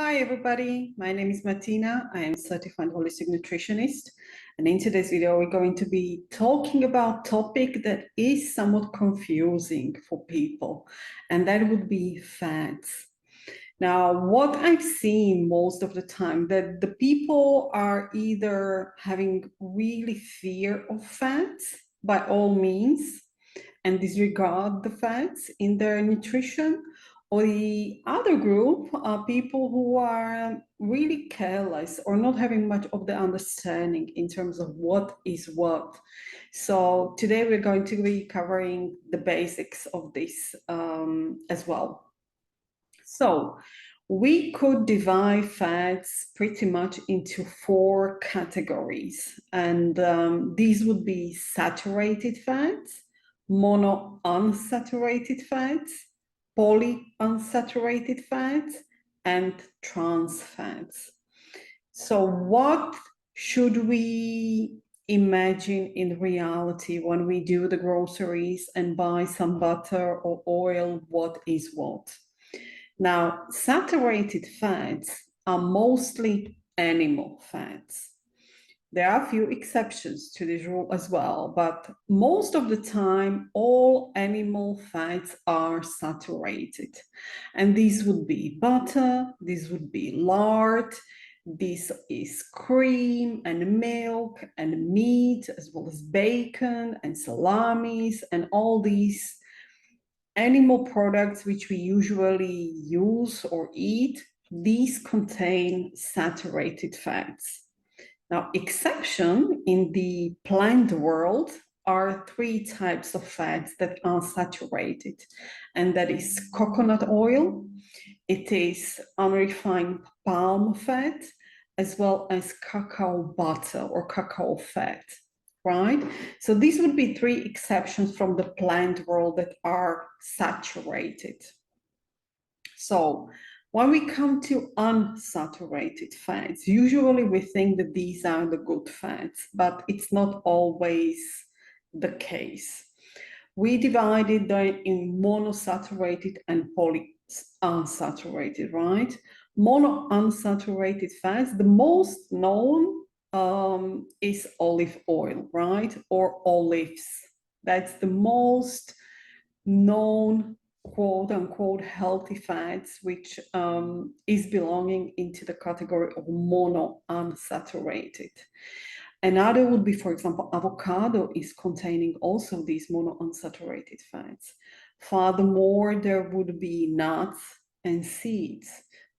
Hi everybody, my name is Martina. I am certified holistic nutritionist, and in today's video we're going to be talking about a topic that is somewhat confusing for people, and that would be fats. Now, what I've seen most of the time that the people are either having really fear of fats by all means and disregard the fats in their nutrition, or the other group are people who are really careless or not having much of the understanding in terms of what is what. So today we're going to be covering the basics of this as well. So we could divide fats pretty much into 4 categories, and these would be saturated fats, monounsaturated fats, polyunsaturated fats, and trans fats. So what should we imagine in reality when we do the groceries and buy some butter or oil? What is what? Now, saturated fats are mostly animal fats. There are a few exceptions to this rule as well, but most of the time, all animal fats are saturated. And these would be butter, this would be lard, this is cream and milk and meat, as well as bacon and salamis and all these animal products which we usually use or eat. These contain saturated fats. Now, exception in the plant world are 3 types of fats that are saturated, and that is coconut oil, it is unrefined palm fat, as well as cacao butter or cacao fat, right? So these would be 3 exceptions from the plant world that are saturated. So when we come to unsaturated fats, usually we think that these are the good fats, but it's not always the case. We divided them in monounsaturated and polyunsaturated, right? Monounsaturated fats, the most known is olive oil, right? Or olives. That's the most known quote unquote healthy fats, which is belonging into the category of monounsaturated. Another would be, for example, avocado is containing also these monounsaturated fats. Furthermore, there would be nuts and seeds.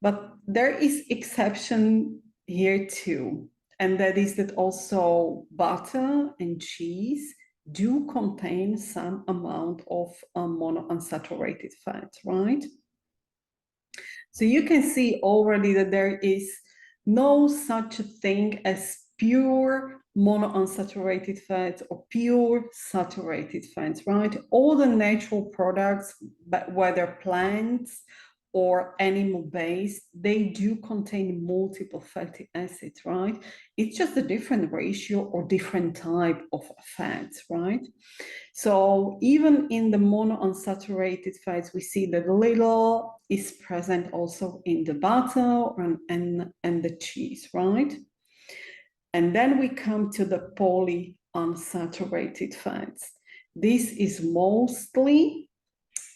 But there is exception here too, and that is that also butter and cheese do contain some amount of monounsaturated fat, right? So you can see already that there is no such a thing as pure monounsaturated fats or pure saturated fats, right? All the natural products, but whether plants or animal-based, they do contain multiple fatty acids, right? It's just a different ratio or different type of fats, right? So even in the monounsaturated fats, we see that little is present also in the butter and the cheese, right? And then we come to the polyunsaturated fats. This is mostly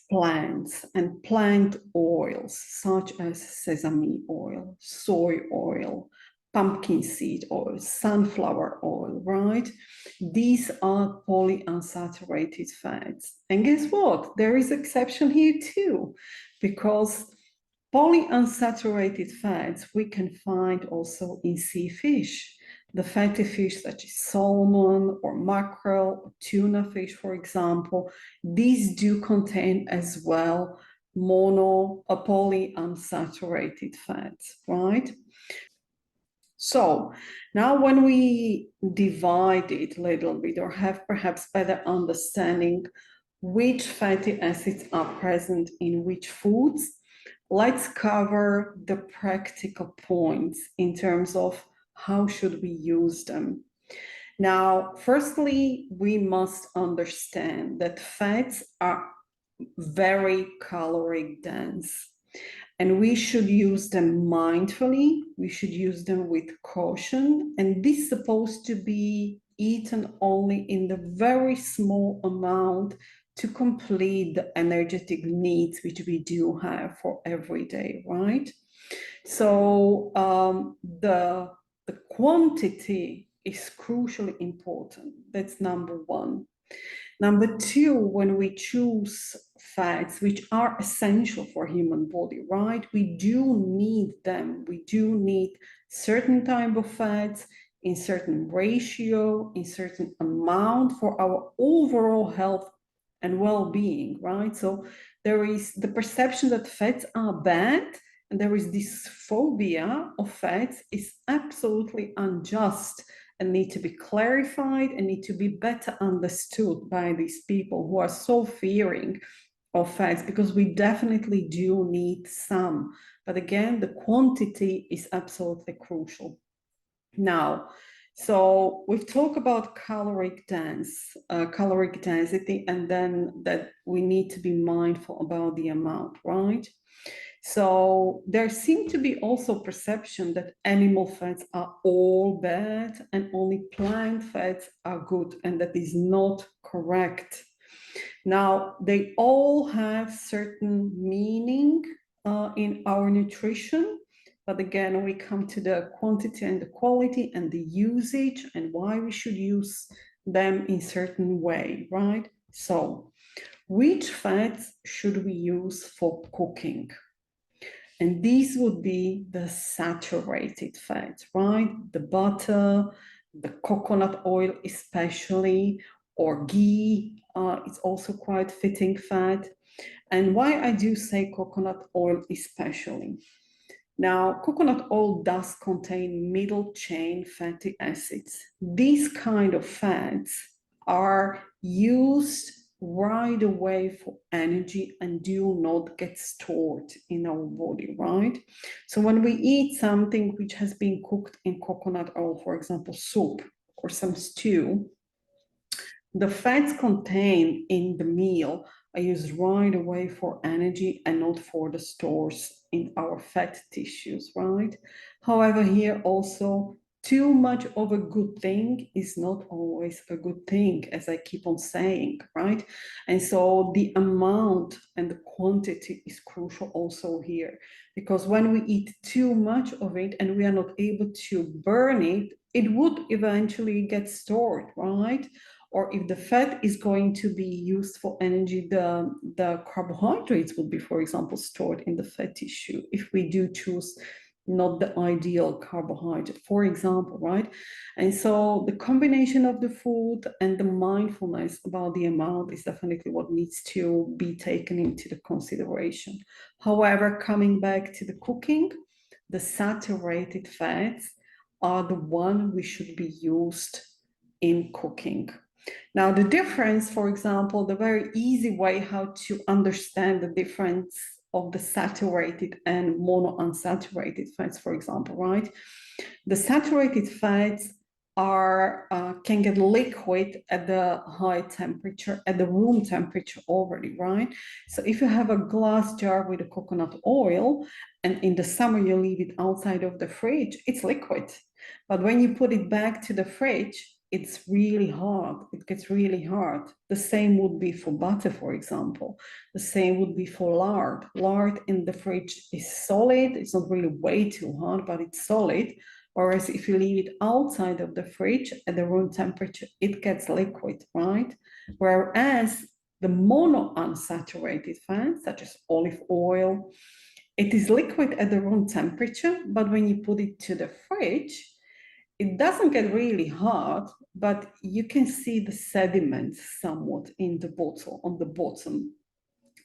plants and plant oils, such as sesame oil, soy oil, pumpkin seed oil, sunflower oil, right? These are polyunsaturated fats. And guess what? There is exception here too, because polyunsaturated fats we can find also in sea fish. The fatty fish such as salmon or mackerel or tuna fish, for example, these do contain as well polyunsaturated fats, right? So now when we divide it a little bit or have perhaps better understanding which fatty acids are present in which foods, let's cover the practical points in terms of how should we use them. Now, firstly, we must understand that fats are very caloric dense. And we should use them mindfully. We should use them with caution. And this is supposed to be eaten only in the very small amount to complete the energetic needs which we do have for every day, right? So the quantity is crucially important. That's number one. Number two, when we choose fats, which are essential for human body, right? We do need them. We do need certain type of fats in certain ratio, in certain amount for our overall health and well-being, right? So there is the perception that fats are bad, and there is this phobia of fats is absolutely unjust and need to be clarified and need to be better understood by these people who are so fearing of fats, because we definitely do need some. But again, the quantity is absolutely crucial. Now, so we've talked about caloric density, and then that we need to be mindful about the amount, right? So there seems to be also perception that animal fats are all bad and only plant fats are good, and that is not correct. Now, they all have certain meaning in our nutrition, but again, we come to the quantity and the quality and the usage and why we should use them in certain way, right? So, which fats should we use for cooking? And these would be the saturated fats, right? The butter, the coconut oil especially, or ghee, it's also quite fitting fat. And why I do say coconut oil especially. Now, coconut oil does contain middle chain fatty acids. These kind of fats are used right away for energy and do not get stored in our body, right? So when we eat something which has been cooked in coconut oil, for example, soup or some stew, the fats contained in the meal are used right away for energy and not for the stores in our fat tissues, right? However, here also, too much of a good thing is not always a good thing, as I keep on saying, right? And so the amount and the quantity is crucial also here, because when we eat too much of it and we are not able to burn it, it would eventually get stored, right? Or if the fat is going to be used for energy, the carbohydrates would be, for example, stored in the fat tissue if we do choose not the ideal carbohydrate, for example, right? And so the combination of the food and the mindfulness about the amount is definitely what needs to be taken into the consideration. However, coming back to the cooking, the saturated fats are the one we should be used in cooking. Now, the difference, for example, the very easy way how to understand the difference of the saturated and monounsaturated fats, for example, right? The saturated fats are can get liquid at the high temperature, at the room temperature already, right? So if you have a glass jar with a coconut oil and in the summer you leave it outside of the fridge, it's liquid. But when you put it back to the fridge, it's really hard. It gets really hard. The same would be for butter, for example. The same would be for lard. Lard in the fridge is solid. It's not really way too hard, but it's solid. Whereas if you leave it outside of the fridge at the room temperature, it gets liquid, right? Whereas the monounsaturated fats, such as olive oil, it is liquid at the room temperature, but when you put it to the fridge, it doesn't get really hard, but you can see the sediments somewhat in the bottle, on the bottom.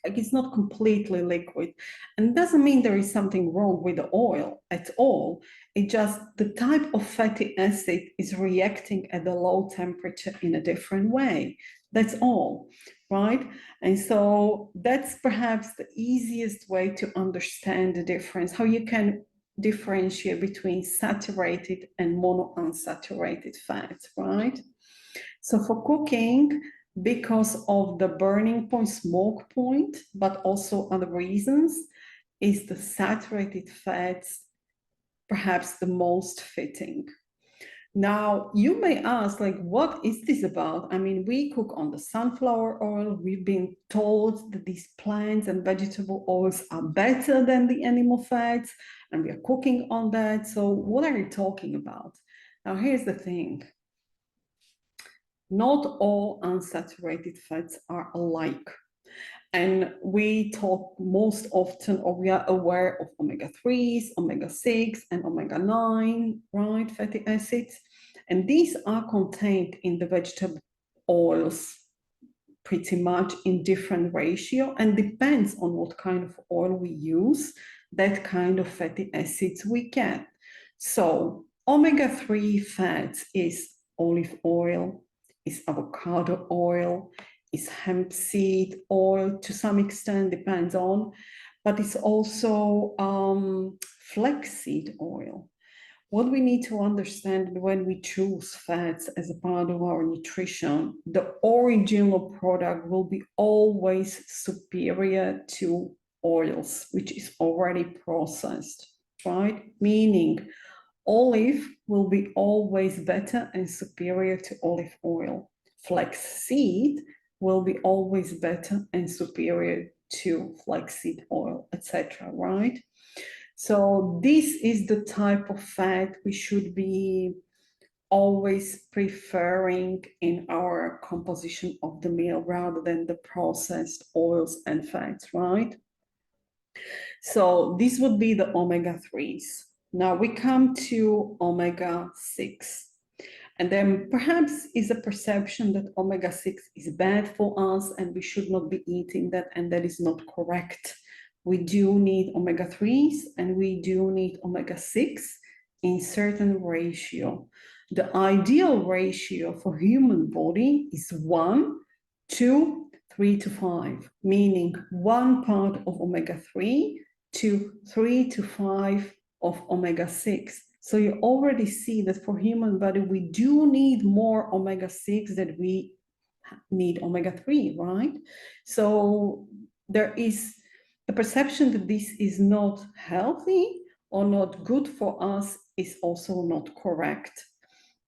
Like it's not completely liquid. And it doesn't mean there is something wrong with the oil at all. It just, the type of fatty acid is reacting at a low temperature in a different way. That's all, right? And so that's perhaps the easiest way to understand the difference, how you can differentiate between saturated and monounsaturated fats, right? So for cooking, because of the burning point, smoke point, but also other reasons, is the saturated fats perhaps the most fitting? Now, you may ask, like, what is this about? I mean, we cook on the sunflower oil. We've been told that these plants and vegetable oils are better than the animal fats, and we are cooking on that. So what are you talking about? Now, here's the thing. Not all unsaturated fats are alike. And we talk most often, or we are aware of omega-3s, omega-6, and omega-9, right, fatty acids. And these are contained in the vegetable oils pretty much in different ratio, and depends on what kind of oil we use, that kind of fatty acids we get. So omega-3 fats is olive oil, is avocado oil, is hemp seed oil to some extent, depends on, but it's also flaxseed oil. What we need to understand when we choose fats as a part of our nutrition, the original product will be always superior to oils, which is already processed, right? Meaning olive will be always better and superior to olive oil. Flaxseed will be always better and superior to flaxseed oil, etc., right? So this is the type of fat we should be always preferring in our composition of the meal rather than the processed oils and fats, right? So this would be the omega-3s. Now we come to omega-6. And then perhaps is a perception that omega-6 is bad for us and we should not be eating that, and that is not correct. We do need omega-3s and we do need omega-6 in certain ratio. The ideal ratio for human body is 1 to 3 to 5, meaning 1 part of omega-3 to 3 to 5 of omega-6. So you already see that for human body, we do need more omega-6 than we need omega-3, right? So there is the perception that this is not healthy or not good for us is also not correct.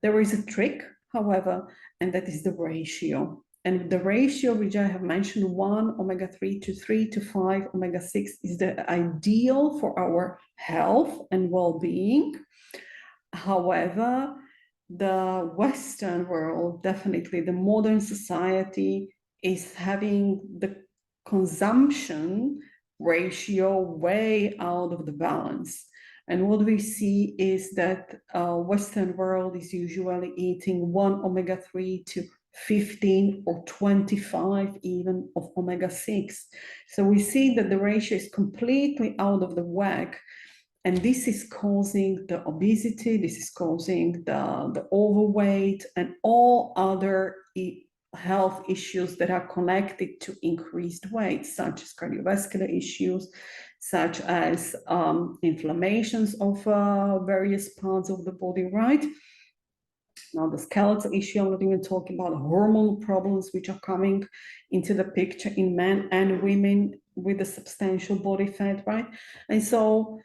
There is a trick, however, and that is the ratio. And the ratio, which I have mentioned, 1 omega-3 to 3 to 5 omega-6 is the ideal for our health and well-being. However, the Western world, definitely the modern society, is having the consumption ratio way out of the balance. And what we see is that Western world is usually eating 1 omega-3 to 15 or 25 even of omega-6. So we see that the ratio is completely out of the whack. And this is causing the obesity, this is causing the overweight and all other health issues that are connected to increased weight, such as cardiovascular issues, such as inflammations of various parts of the body, right? Now, the skeletal issue, I'm not even talking about hormonal problems, which are coming into the picture in men and women with a substantial body fat, right? And so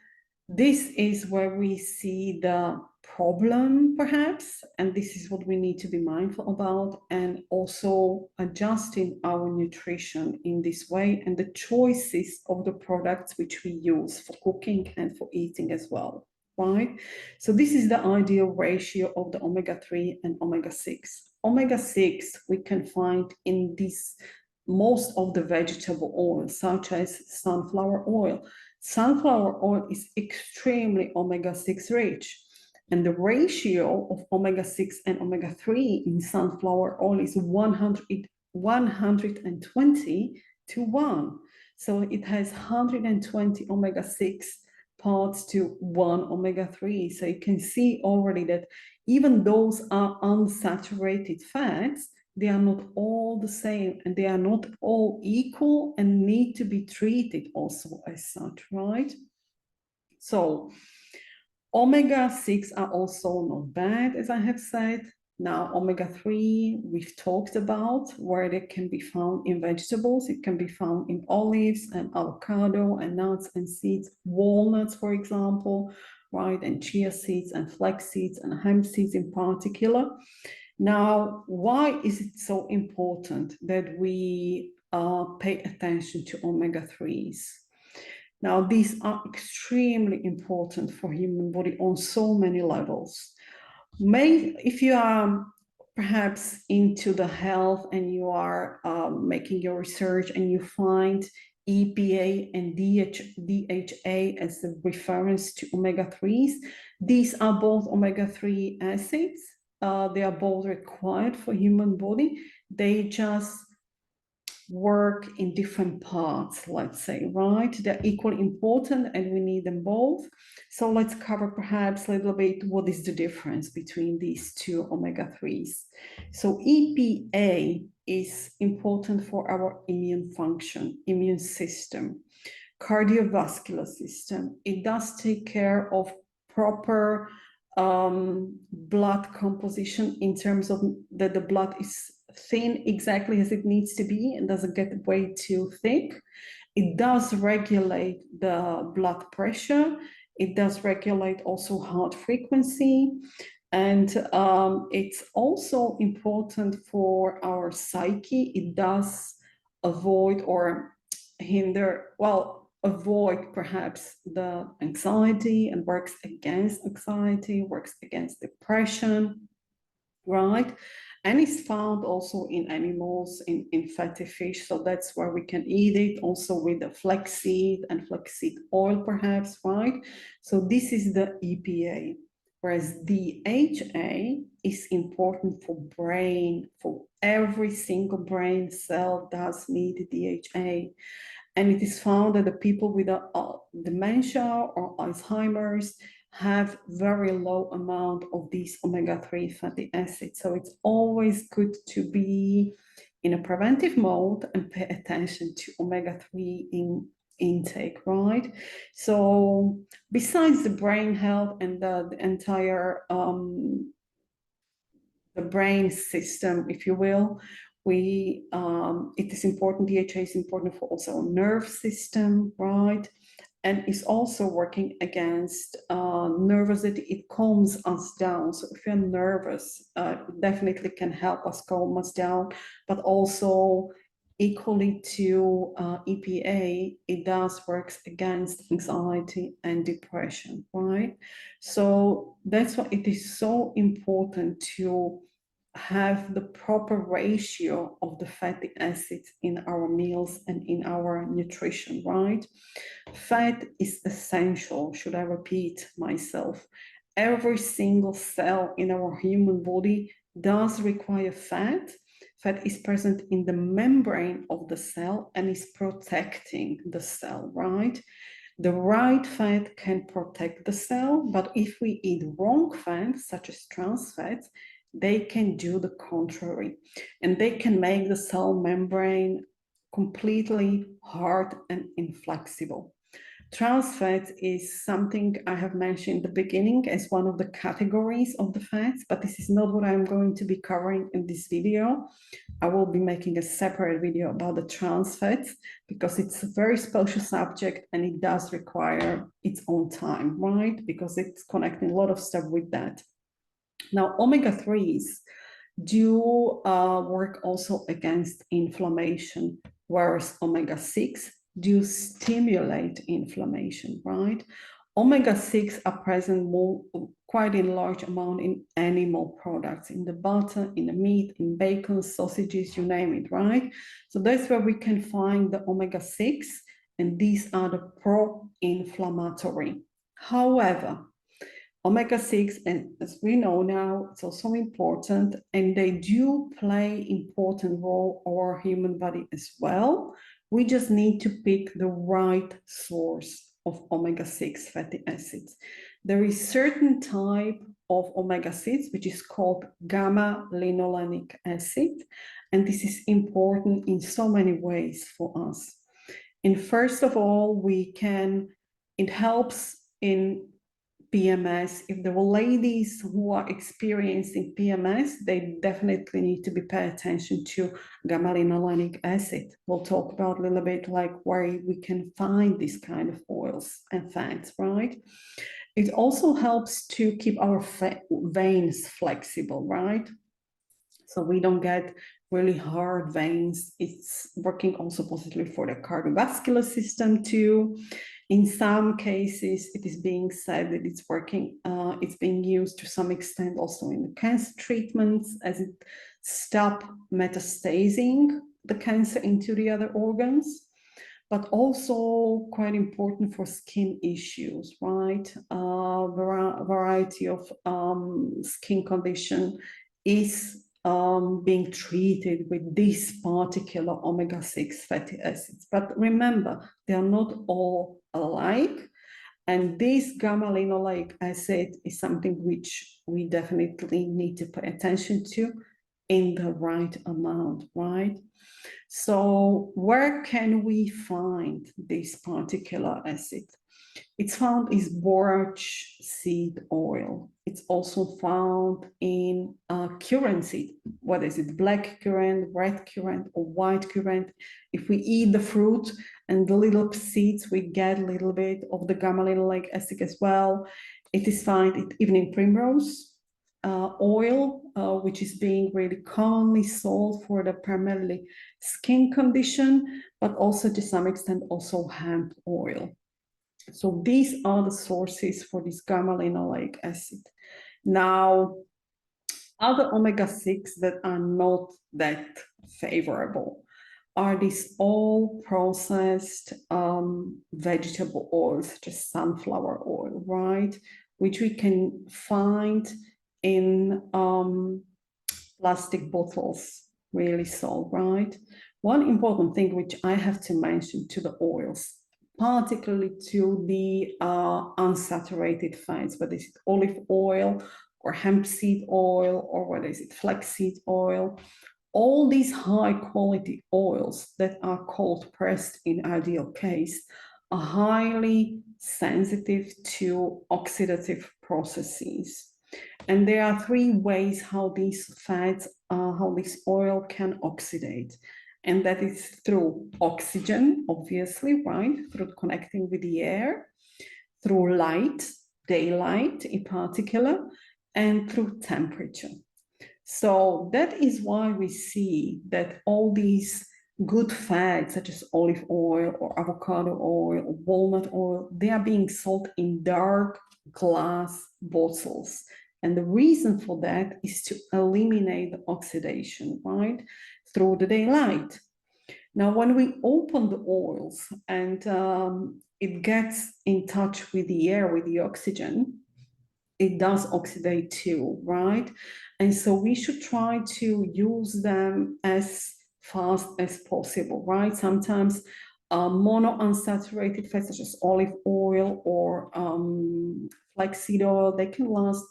this is where we see the problem, perhaps, and this is what we need to be mindful about, and also adjusting our nutrition in this way and the choices of the products which we use for cooking and for eating as well, right? So this is the ideal ratio of the omega-3 and omega-6. Omega-6 we can find in this most of the vegetable oils, such as sunflower oil. Sunflower oil is extremely omega-6 rich, and the ratio of omega-6 and omega-3 in sunflower oil is 120 to 1. So it has 120 omega-6 parts to 1 omega-3. So you can see already that even those are unsaturated fats, they are not all the same and they are not all equal and need to be treated also as such, right? So omega-6 are also not bad, as I have said. Now, omega-3, we've talked about where they can be found in vegetables. It can be found in olives and avocado and nuts and seeds, walnuts, for example, right? And chia seeds and flax seeds and hemp seeds in particular. Now, why is it so important that we pay attention to omega-3s? Now, these are extremely important for human body on so many levels. If you are perhaps into the health and you are making your research and you find EPA and DHA as the reference to omega-3s, these are both omega-3 acids. They are both required for human body. They just work in different parts, let's say, right? They're equally important and we need them both. So let's cover perhaps a little bit what is the difference between these two omega-3s. So EPA is important for our immune function, immune system, cardiovascular system. It does take care of proper blood composition in terms of that the blood is thin exactly as it needs to be and doesn't get way too thick. It does regulate the blood pressure. It does regulate also heart frequency. And it's also important for our psyche. It does avoid or hinder, well, avoid perhaps the anxiety and works against anxiety, works against depression, right? And it's found also in animals, in fatty fish. So that's where we can eat it, also with the flaxseed and flaxseed oil, perhaps, right? So this is the EPA. Whereas DHA is important for brain, for every single brain cell does need DHA. And it is found that the people with dementia or Alzheimer's have very low amount of these omega-3 fatty acids. So it's always good to be in a preventive mode and pay attention to omega-3 intake, right? So besides the brain health and the entire the brain system, if you will, it is important, DHA is important for also nerve system, right? And is also working against nervosity. It calms us down. So if you're nervous, it definitely can help us calm us down, but also equally to EPA, it does works against anxiety and depression, right? So that's why it is so important to have the proper ratio of the fatty acids in our meals and in our nutrition, right? Fat is essential, should I repeat myself. Every single cell in our human body does require fat. Fat is present in the membrane of the cell and is protecting the cell, right? The right fat can protect the cell, but if we eat wrong fats, such as trans fats, they can do the contrary, and they can make the cell membrane completely hard and inflexible. Trans fat is something I have mentioned in the beginning as one of the categories of the fats, but this is not what I'm going to be covering in this video. I will be making a separate video about the trans fats because it's a very special subject and it does require its own time, right? Because it's connecting a lot of stuff with that. Now, omega-3s do work also against inflammation, whereas omega-6 do stimulate inflammation, right? Omega-6 are present quite in large amount in animal products, in the butter, in the meat, in bacon, sausages, you name it, right? So that's where we can find the omega-6, and these are the pro-inflammatory. However, omega-6, and as we know now, it's also important, and they do play important role in our human body as well. We just need to pick the right source of omega-6 fatty acids. There is certain type of omega-6, which is called gamma-linolenic acid, and this is important in so many ways for us. And first of all, it helps in PMS, if there were ladies who are experiencing PMS, they definitely need to be pay attention to gamma-linolenic acid. We'll talk about a little bit like where we can find these kind of oils and fats, right? It also helps to keep our veins flexible, right? So we don't get really hard veins. It's working also positively for the cardiovascular system too. In some cases, it is being said that it's working, it's being used to some extent also in the cancer treatments as it stops metastasizing the cancer into the other organs, but also quite important for skin issues, right? Variety of skin condition is being treated with these particular omega-6 fatty acids. But remember, they are not all alike. And this gamma-linolenic acid is something which we definitely need to pay attention to in the right amount, right? So where can we find this particular acid? It's found in borage seed oil. It's also found in currant seed. What is it? Black currant, red currant, or white currant. If we eat the fruit and the little seeds, we get a little bit of the gamma-linolenic acid as well. It is found even in primrose oil, which is being really commonly sold for the primarily skin condition, but also to some extent also hemp oil. So these are the sources for this gamma-linolenic acid. Now, other omega-6 that are not that favorable are these all processed vegetable oils, such as sunflower oil, right? Which we can find in plastic bottles, really so, right? One important thing which I have to mention to the oils, particularly to the unsaturated fats, whether it's olive oil or hemp seed oil or whether it's flaxseed oil, all these high quality oils that are cold pressed in ideal case are highly sensitive to oxidative processes. And there are three ways how these fats, how this oil can oxidate. And that is through oxygen, obviously, right? Through connecting with the air, through light, daylight in particular, and through temperature. So that is why we see that all these good fats, such as olive oil or avocado oil or walnut oil, they are being sold in dark glass bottles. And the reason for that is to eliminate the oxidation, right, through the daylight. Now, when we open the oils and it gets in touch with the air, with the oxygen, it does oxidate too, right? And so we should try to use them as fast as possible, right? Sometimes monounsaturated fats such as olive oil or flaxseed oil, they can last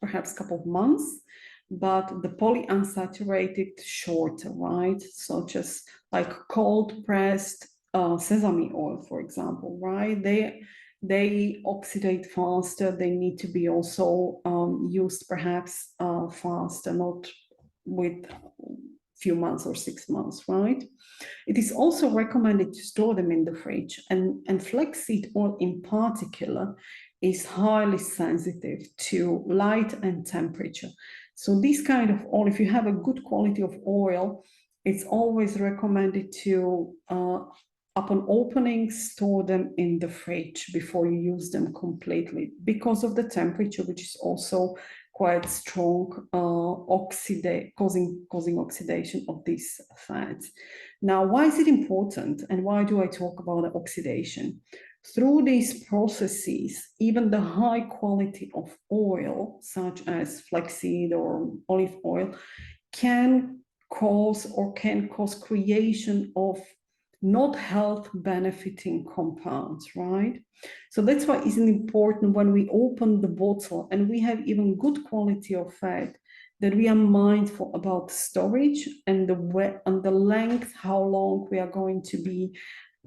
perhaps a couple of months, but the polyunsaturated shorter, right? Such as like cold pressed sesame oil, for example, right? They oxidate faster. They need to be also used perhaps faster, not with few months or 6 months, right? It is also recommended to store them in the fridge, and flaxseed oil in particular is highly sensitive to light and temperature. So this kind of oil, if you have a good quality of oil, it's always recommended to upon opening, store them in the fridge before you use them completely because of the temperature, which is also quite strong, causing oxidation of these fats. Now, why is it important and why do I talk about the oxidation? Through these processes, even the high quality of oil, such as flaxseed or olive oil, can cause creation of not health benefiting compounds, right? So that's why it's important when we open the bottle and we have even good quality of fat, that we are mindful about storage and the length, how long we are going to be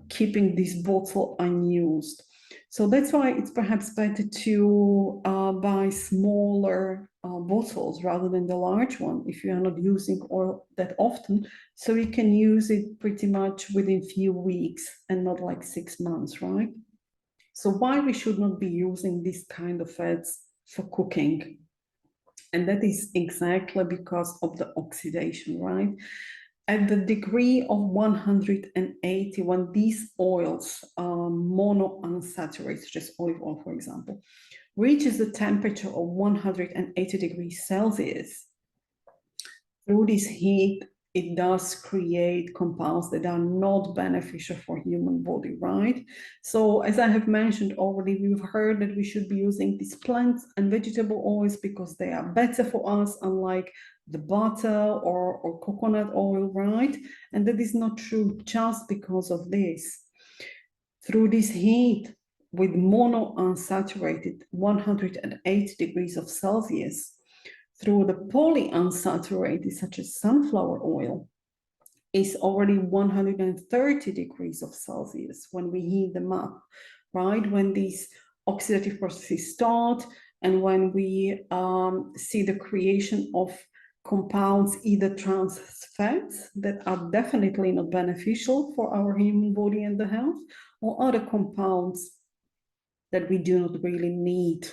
keeping this bottle unused. So that's why it's perhaps better to buy smaller bottles rather than the large one if you are not using oil that often. So you can use it pretty much within few weeks and not like 6 months, right? So why we should not be using this kind of fats for cooking? And that is exactly because of the oxidation, right? At the degree of 180, when these oils, monounsaturated, such as olive oil, for example, reaches the temperature of 180 degrees Celsius, through this heat, it does create compounds that are not beneficial for human body, right? So as I have mentioned already, we've heard that we should be using these plants and vegetable oils because they are better for us, unlike the butter or coconut oil, right? And that is not true just because of this. Through this heat, with monounsaturated 180 degrees of Celsius, through the polyunsaturated, such as sunflower oil, is already 130 degrees of Celsius when we heat them up, right? When these oxidative processes start and when we see the creation of compounds, either trans fats that are definitely not beneficial for our human body and the health, or other compounds that we do not really need.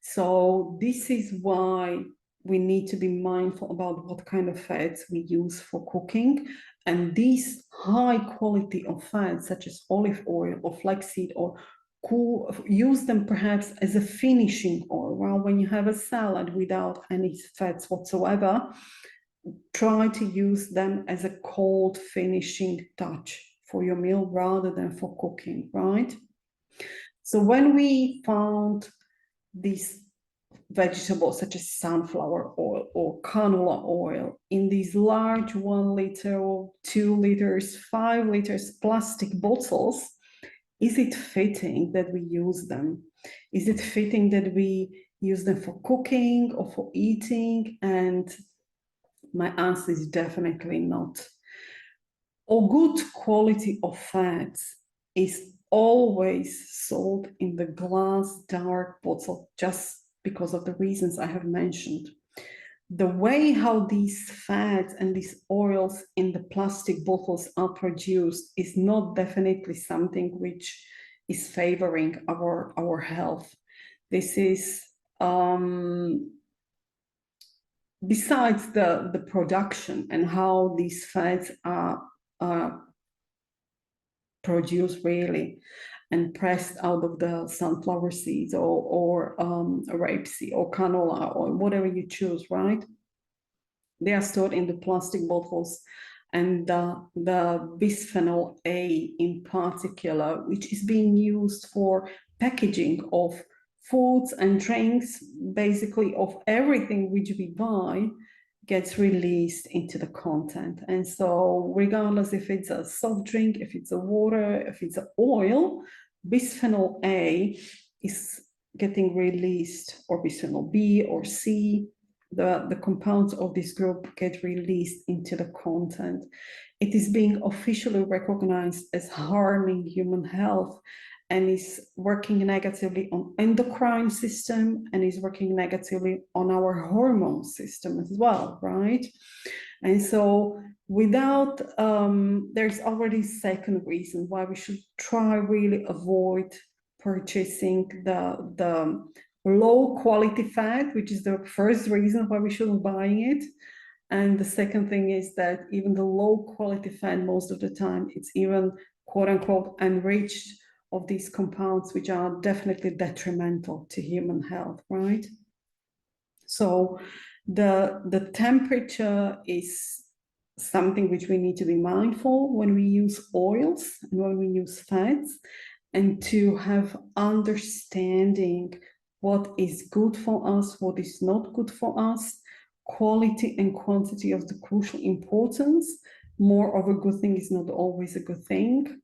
So this is why we need to be mindful about what kind of fats we use for cooking. And these high quality of fats, such as olive oil or flaxseed oil, use them perhaps as a finishing oil. Well, when you have a salad without any fats whatsoever, try to use them as a cold finishing touch for your meal rather than for cooking, right? So when we found these vegetables such as sunflower oil or canola oil in these large 1 liter or 2 liters, 5 liters plastic bottles, is it fitting that we use them? Is it fitting that we use them for cooking or for eating? And my answer is definitely not. A good quality of fats is always sold in the glass dark bottle, just because of the reasons I have mentioned. The way how these fats and these oils in the plastic bottles are produced is not definitely something which is favoring our health. This is besides the production and how these fats are produced really and pressed out of the sunflower seeds or rapeseed or canola or whatever you choose, right? They are stored in the plastic bottles, and the bisphenol A in particular, which is being used for packaging of foods and drinks, basically of everything which we buy, gets released into the content. And so regardless if it's a soft drink, if it's a water, if it's an oil, bisphenol A is getting released, or bisphenol B or C, the compounds of this group get released into the content. It is being officially recognized as harming human health and is working negatively on endocrine system and is working negatively on our hormone system as well, right? And so without, there's already second reason why we should try really avoid purchasing the low quality fat, which is the first reason why we shouldn't buy it. And the second thing is that even the low quality fat, most of the time, it's even quote unquote enriched of these compounds, which are definitely detrimental to human health, right? So the temperature is something which we need to be mindful when we use oils and when we use fats, and to have understanding what is good for us, what is not good for us, quality and quantity of the crucial importance. More of a good thing is not always a good thing.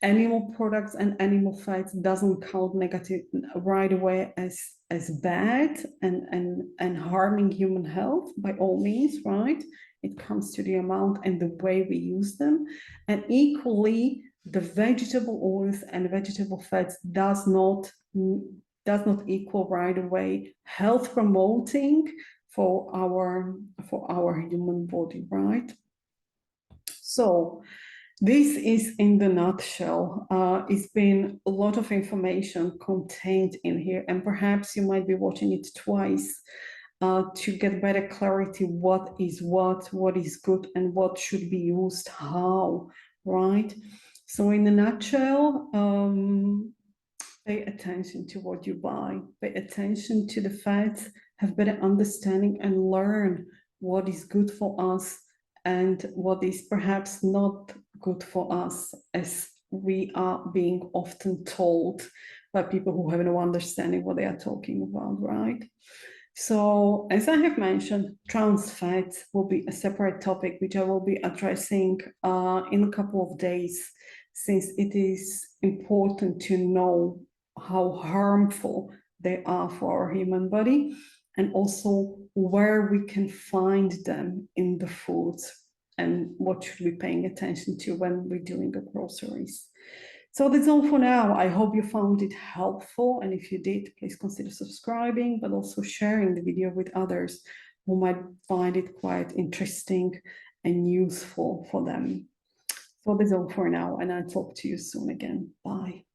Animal products and animal fats doesn't count negative right away as bad and harming human health by all means, right? It comes to the amount and the way we use them. And equally, the vegetable oils and vegetable fats does not equal right away health promoting for our human body, right? So this is in the nutshell. It's been a lot of information contained in here, and perhaps you might be watching it twice to get better clarity what is what is good, and what should be used how, right? So in a nutshell, pay attention to what you buy, pay attention to the fats, have better understanding, and learn what is good for us and what is perhaps not good for us, as we are being often told by people who have no understanding what they are talking about, right? So, as I have mentioned, trans fats will be a separate topic which I will be addressing in a couple of days, since it is important to know how harmful they are for our human body, and also where we can find them in the foods and what should we be paying attention to when we're doing the groceries. So that's all for now. I hope you found it helpful. And if you did, please consider subscribing, but also sharing the video with others who might find it quite interesting and useful for them. So that's all for now. And I'll talk to you soon again. Bye.